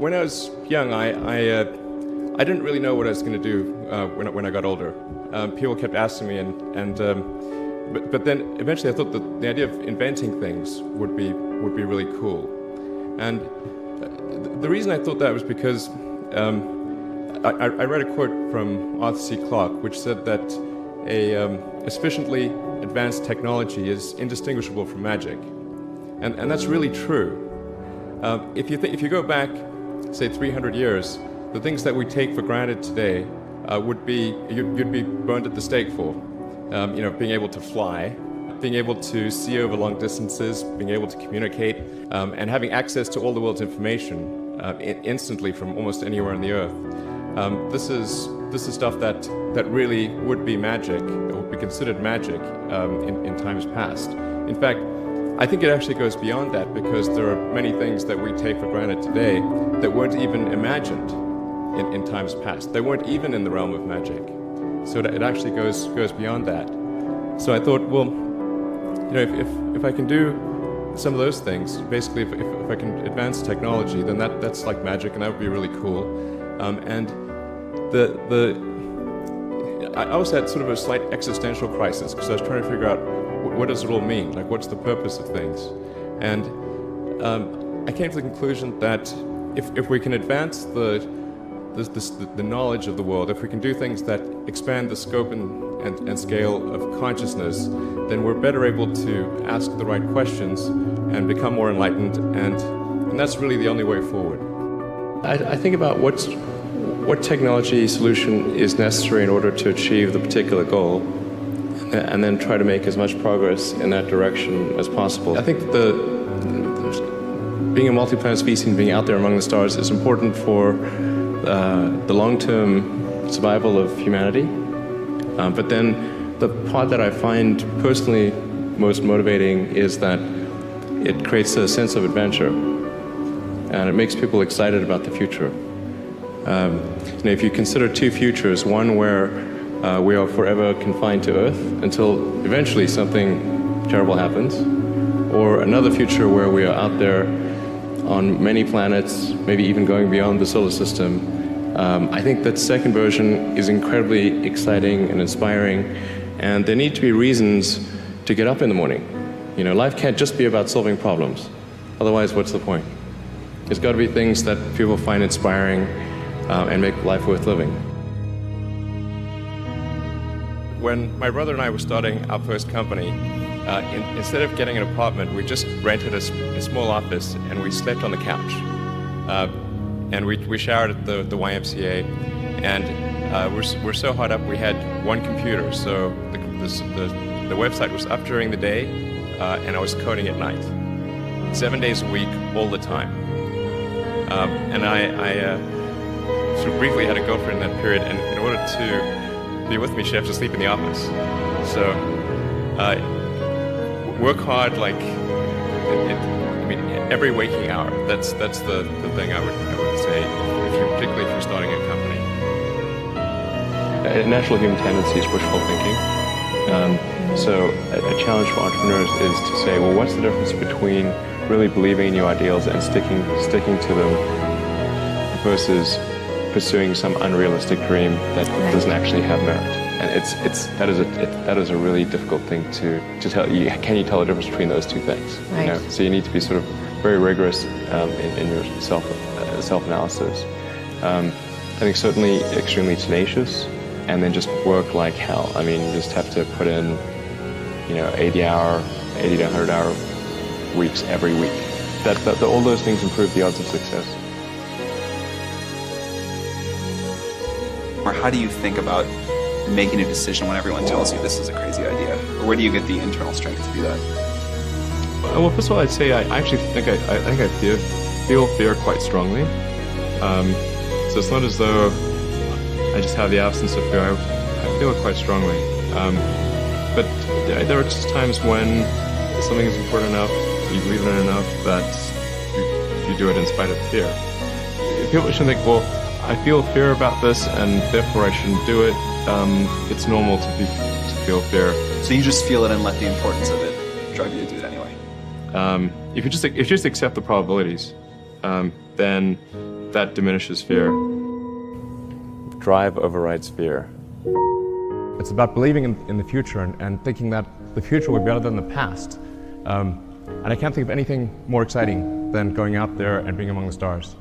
When I was young, I didn't really know what I was going to do when I got older. People kept asking me, but then eventually I thought that the idea of inventing things would be really cool. And the reason I thought that was because I read a quote from Arthur C. Clarke, which said that a sufficiently advanced technology is indistinguishable from magic, and that's really true. If you go back, say 300 years, the things that we take for granted today you'd be burned at the stake for. Being able to fly, being able to see over long distances, being able to communicate, and having access to all the world's information instantly from almost anywhere on the earth. This is stuff that really would be magic, or would be considered magic in times past. In fact, I think it actually goes beyond that, because there are many things that we take for granted today that weren't even imagined in times past. They weren't even in the realm of magic. So it actually goes beyond that. So I thought, well, if I can do some of those things, basically if I can advance technology, then that's like magic, and that would be really cool. I also had sort of a slight existential crisis, because I was trying to figure out what does it all mean? Like, what's the purpose of things? And I came to the conclusion that if we can advance the knowledge of the world, if we can do things that expand the scope and scale of consciousness, then we're better able to ask the right questions and become more enlightened, and that's really the only way forward. I think about what technology solution is necessary in order to achieve the particular goal, and then try to make as much progress in that direction as possible. I think being a multi-planet species and being out there among the stars is important for the long-term survival of humanity. But then the part that I find personally most motivating is that it creates a sense of adventure, and it makes people excited about the future. If you consider two futures, one where we are forever confined to Earth until eventually something terrible happens, or another future where we are out there on many planets, maybe even going beyond the solar system. I think that second version is incredibly exciting and inspiring, and there need to be reasons to get up in the morning. Life can't just be about solving problems. Otherwise, what's the point? There's got to be things that people find inspiring and make life worth living. When my brother and I were starting our first company, instead of getting an apartment, we just rented a small office, and we slept on the couch. And we showered at the YMCA, and we're so hot up we had one computer, so the website was up during the day, and I was coding at night, 7 days a week, all the time. And I sort of briefly had a girlfriend in that period, and in order to be with me, she had to sleep in the office. So work hard, like every waking hour. That's the thing I would say, particularly if you're starting a company. A natural human tendency is wishful thinking. So a challenge for entrepreneurs is to say, well, what's the difference between really believing in your ideals and sticking to them versus pursuing some unrealistic dream that doesn't actually have merit? And that is a really difficult thing to tell. Can you tell the difference between those two things? Right. So you need to be sort of very rigorous in your self-analysis. I think certainly extremely tenacious, and then just work like hell. I mean, you just have to put in 80 to 100 hour weeks every week. All those things improve the odds of success. Or how do you think about making a decision when everyone tells you this is a crazy idea? Or where do you get the internal strength to do that? Well, first of all, I'd say I actually think I feel fear quite strongly. So it's not as though I just have the absence of fear. I feel it quite strongly. But there are just times when something is important enough, you believe in it enough, that you do it in spite of fear. People shouldn't think, well, I feel fear about this, and therefore I shouldn't do it. It's normal to feel fear. So you just feel it and let the importance of it drive you to do it anyway? If you just accept the probabilities, then That diminishes fear. Drive overrides fear. It's about believing in the future and thinking that the future will be better than the past. And I can't think of anything more exciting than going out there and being among the stars.